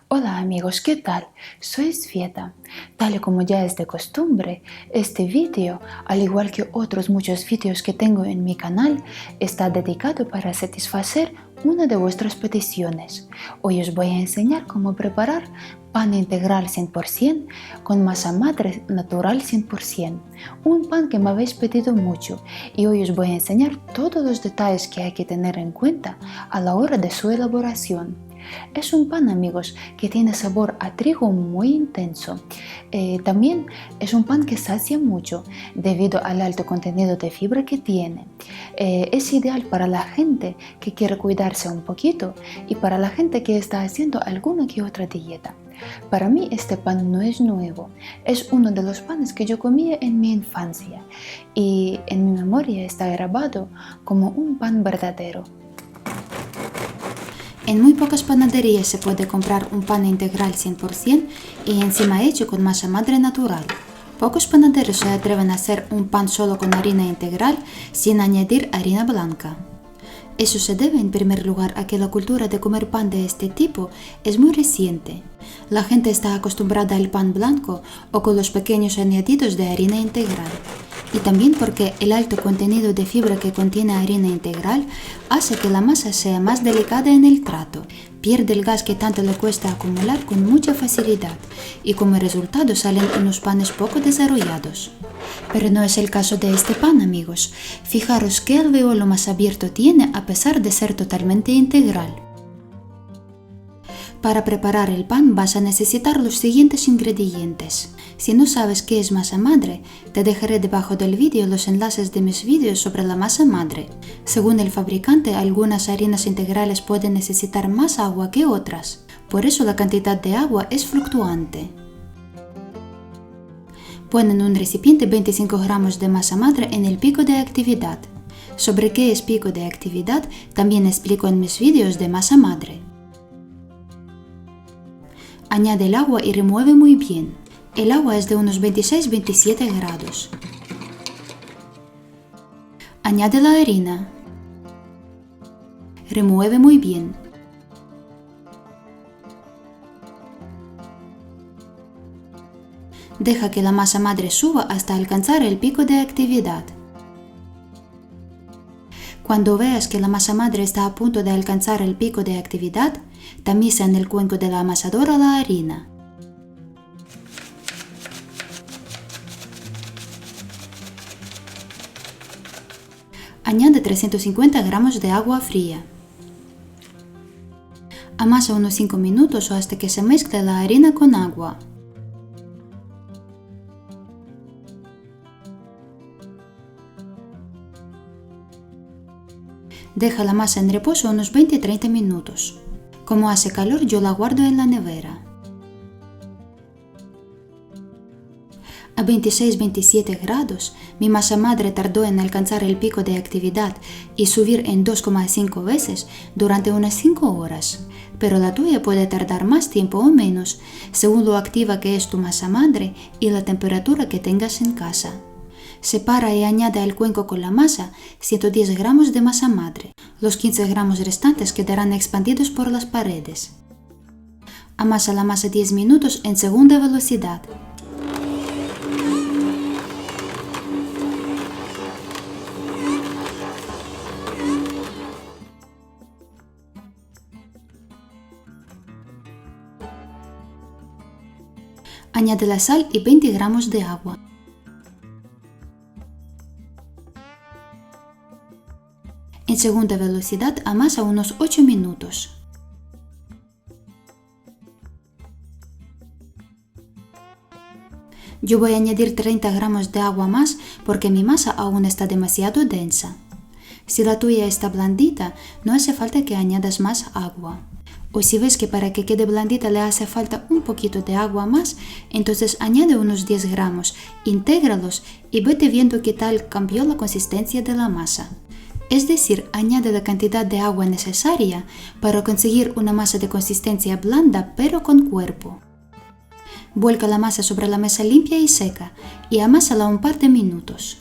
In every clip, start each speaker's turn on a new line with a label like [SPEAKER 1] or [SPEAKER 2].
[SPEAKER 1] Hola amigos, ¿qué tal? Soy Svieta. Tal y como ya es de costumbre, este vídeo, al igual que otros muchos vídeos que tengo en mi canal, está dedicado para satisfacer una de vuestras peticiones. Hoy os voy a enseñar cómo preparar pan integral 100% con masa madre natural 100%, un pan que me habéis pedido mucho, y hoy os voy a enseñar todos los detalles que hay que tener en cuenta a la hora de su elaboración. Es un pan, amigos, que tiene sabor a trigo muy intenso. También es un pan que sacia mucho debido al alto contenido de fibra que tiene. Es ideal para la gente que quiere cuidarse un poquito y para la gente que está haciendo alguna que otra dieta. Para mí este pan no es nuevo, es uno de los panes que yo comía en mi infancia y en mi memoria está grabado como un pan verdadero. En muy pocas panaderías se puede comprar un pan integral 100% y encima hecho con masa madre natural. Pocos panaderos se atreven a hacer un pan solo con harina integral sin añadir harina blanca. Eso se debe en primer lugar a que la cultura de comer pan de este tipo es muy reciente. La gente está acostumbrada al pan blanco o con los pequeños añadidos de harina integral. Y también porque el alto contenido de fibra que contiene harina integral hace que la masa sea más delicada en el trato, pierde el gas que tanto le cuesta acumular con mucha facilidad y como resultado salen unos panes poco desarrollados. Pero no es el caso de este pan, amigos. Fijaros qué alveolo más abierto tiene a pesar de ser totalmente integral. Para preparar el pan vas a necesitar los siguientes ingredientes. Si no sabes qué es masa madre, te dejaré debajo del vídeo los enlaces de mis vídeos sobre la masa madre. Según el fabricante, algunas harinas integrales pueden necesitar más agua que otras. Por eso la cantidad de agua es fluctuante. Pon en un recipiente 25 gramos de masa madre en el pico de actividad. Sobre qué es pico de actividad también explico en mis vídeos de masa madre. Añade el agua y remueve muy bien. El agua es de unos 26-27 grados. Añade la harina. Remueve muy bien. Deja que la masa madre suba hasta alcanzar el pico de actividad. Cuando veas que la masa madre está a punto de alcanzar el pico de actividad, tamiza en el cuenco de la amasadora la harina. Añade 350 gramos de agua fría. Amasa unos 5 minutos o hasta que se mezcle la harina con agua. Deja la masa en reposo unos 20-30 minutos. Como hace calor, yo la guardo en la nevera. A 26-27 grados, mi masa madre tardó en alcanzar el pico de actividad y subir en 2,5 veces durante unas 5 horas, pero la tuya puede tardar más tiempo o menos, según lo activa que es tu masa madre y la temperatura que tengas en casa. Separa y añade al cuenco con la masa 110 gramos de masa madre. Los 15 gramos restantes quedarán expandidos por las paredes. Amasa la masa 10 minutos en segunda velocidad. Añade la sal y 20 gramos de agua. En segunda velocidad amasa unos 8 minutos. Yo voy a añadir 30 gramos de agua más porque mi masa aún está demasiado densa. Si la tuya está blandita, no hace falta que añadas más agua. O si ves que para que quede blandita le hace falta un poquito de agua más, entonces añade unos 10 gramos, intégralos y vete viendo qué tal cambió la consistencia de la masa. Es decir, añade la cantidad de agua necesaria para conseguir una masa de consistencia blanda pero con cuerpo. Vuelca la masa sobre la mesa limpia y seca y amásala un par de minutos.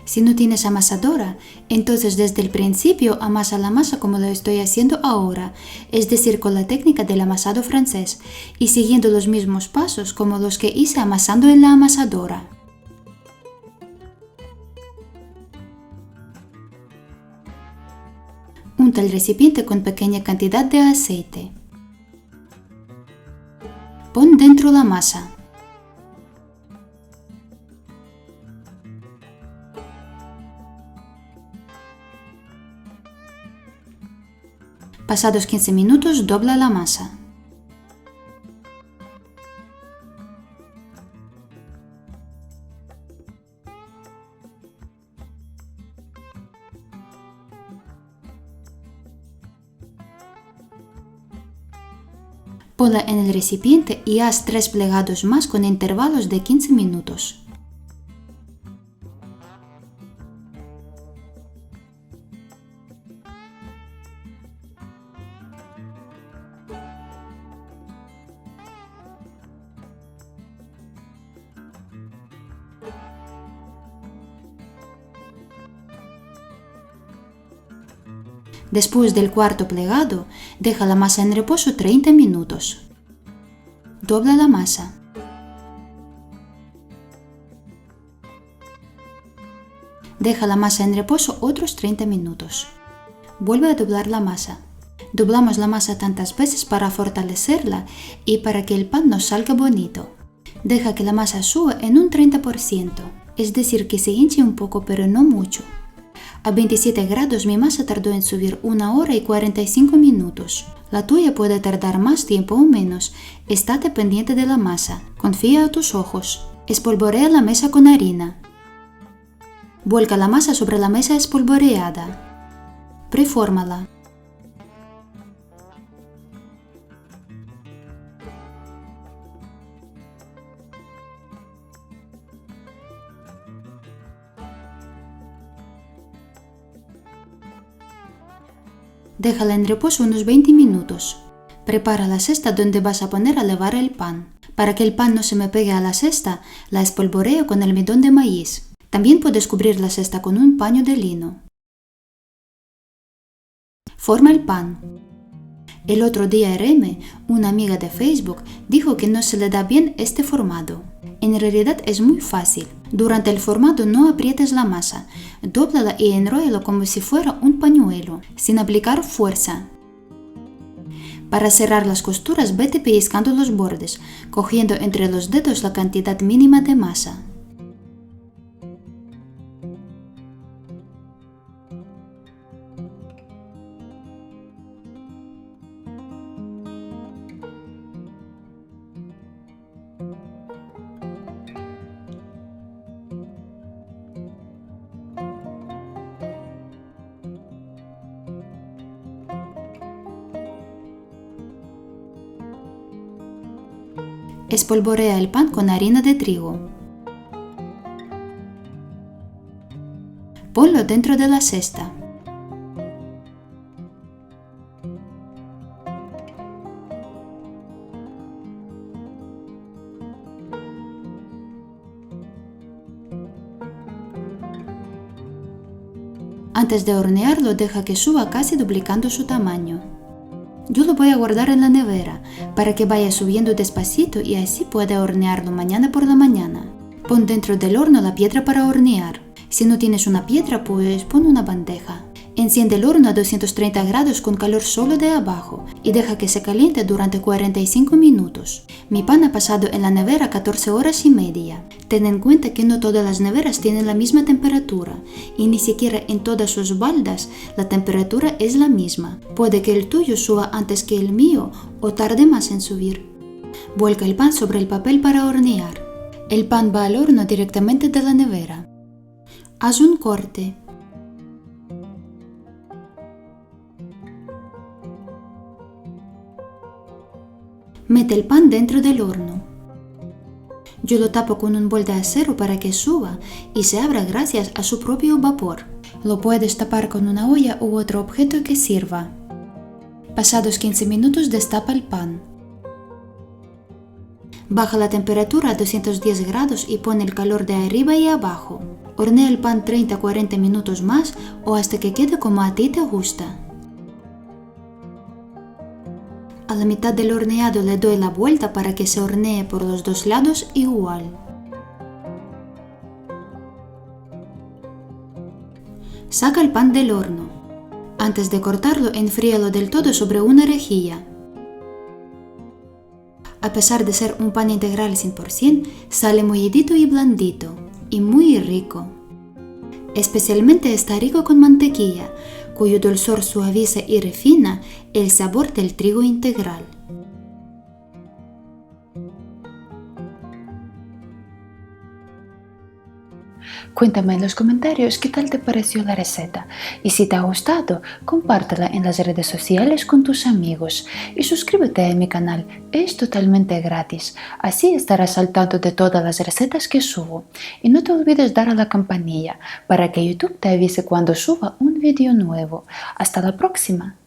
[SPEAKER 2] Si no tienes amasadora, entonces desde el principio amasa la masa como lo estoy haciendo ahora, es decir, con la técnica del amasado francés y siguiendo los mismos pasos como los que hice amasando en la amasadora. Unta el recipiente con pequeña cantidad de aceite. Pon dentro la masa. Pasados 15 minutos, dobla la masa. Ponla en el recipiente y haz 3 plegados más con intervalos de 15 minutos. Después del cuarto plegado, deja la masa en reposo 30 minutos. Dobla la masa. Deja la masa en reposo otros 30 minutos. Vuelve a doblar la masa. Doblamos la masa tantas veces para fortalecerla y para que el pan nos salga bonito. Deja que la masa suba en un 30%, es decir, que se hinche un poco pero no mucho. A 27 grados mi masa tardó en subir 1 hora y 45 minutos. La tuya puede tardar más tiempo o menos. Estate pendiente de la masa. Confía a tus ojos. Espolvorea la mesa con harina. Vuelca la masa sobre la mesa espolvoreada. Prefórmala. Déjala en reposo unos 20 minutos. Prepara la cesta donde vas a poner a levar el pan. Para que el pan no se me pegue a la cesta, la espolvoreo con almidón de maíz. También puedes cubrir la cesta con un paño de lino. Forma el pan. El otro día RM, una amiga de Facebook, dijo que no se le da bien este formado. En realidad es muy fácil. Durante el formado no aprietes la masa, dóblala y enróllala como si fuera un pañuelo, sin aplicar fuerza. Para cerrar las costuras, vete pellizcando los bordes, cogiendo entre los dedos la cantidad mínima de masa. Espolvorea el pan con harina de trigo. Ponlo dentro de la cesta. Antes de hornearlo, deja que suba casi duplicando su tamaño. Yo lo voy a guardar en la nevera para que vaya subiendo despacito y así pueda hornearlo mañana por la mañana. Pon dentro del horno la piedra para hornear. Si no tienes una piedra, pues pon una bandeja. Enciende el horno a 230 grados con calor solo de abajo y deja que se caliente durante 45 minutos. Mi pan ha pasado en la nevera 14 horas y media. Ten en cuenta que no todas las neveras tienen la misma temperatura y ni siquiera en todas sus baldas la temperatura es la misma. Puede que el tuyo suba antes que el mío o tarde más en subir. Vuelca el pan sobre el papel para hornear. El pan va al horno directamente de la nevera. Haz un corte. Mete el pan dentro del horno. Yo lo tapo con un bol de acero para que suba y se abra gracias a su propio vapor. Lo puedes tapar con una olla u otro objeto que sirva. Pasados 15 minutos destapa el pan. Baja la temperatura a 210 grados y pone el calor de arriba y abajo. Hornea el pan 30-40 minutos más o hasta que quede como a ti te gusta. A la mitad del horneado le doy la vuelta para que se hornee por los dos lados igual. Saca el pan del horno. Antes de cortarlo, enfríalo del todo sobre una rejilla. A pesar de ser un pan integral 100%, sale mollidito y blandito, y muy rico. Especialmente está rico con mantequilla, cuyo dulzor suaviza y refina el sabor del trigo integral.
[SPEAKER 1] Cuéntame en los comentarios qué tal te pareció la receta y si te ha gustado, compártela en las redes sociales con tus amigos y suscríbete a mi canal, es totalmente gratis, así estarás al tanto de todas las recetas que subo y no te olvides dar a la campanilla para que YouTube te avise cuando suba un vídeo nuevo. Hasta la próxima.